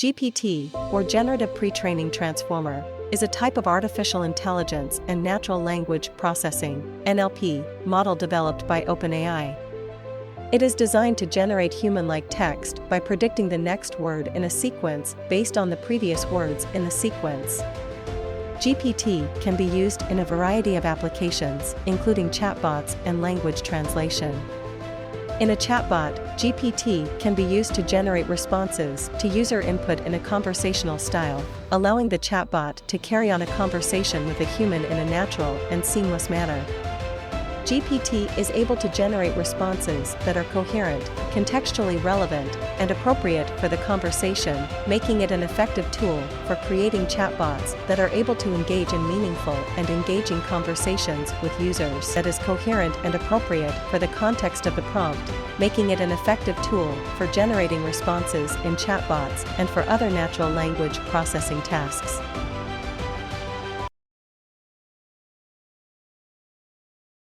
GPT, or Generative Pre-training Transformer, is a type of artificial intelligence and natural language processing (NLP) model developed by OpenAI. It is designed to generate human-like text by predicting the next word in a sequence based on the previous words in the sequence. GPT can be used in a variety of applications, including chatbots and language translation. In a chatbot, GPT can be used to generate responses to user input in a conversational style, allowing the chatbot to carry on a conversation with a human in a natural and seamless manner. GPT is able to generate responses that are coherent, contextually relevant, and appropriate for the conversation, making it an effective tool for creating chatbots that are able to engage in meaningful and engaging conversations with users that is coherent and appropriate for the context of the prompt, making it an effective tool for generating responses in chatbots and for other natural language processing tasks.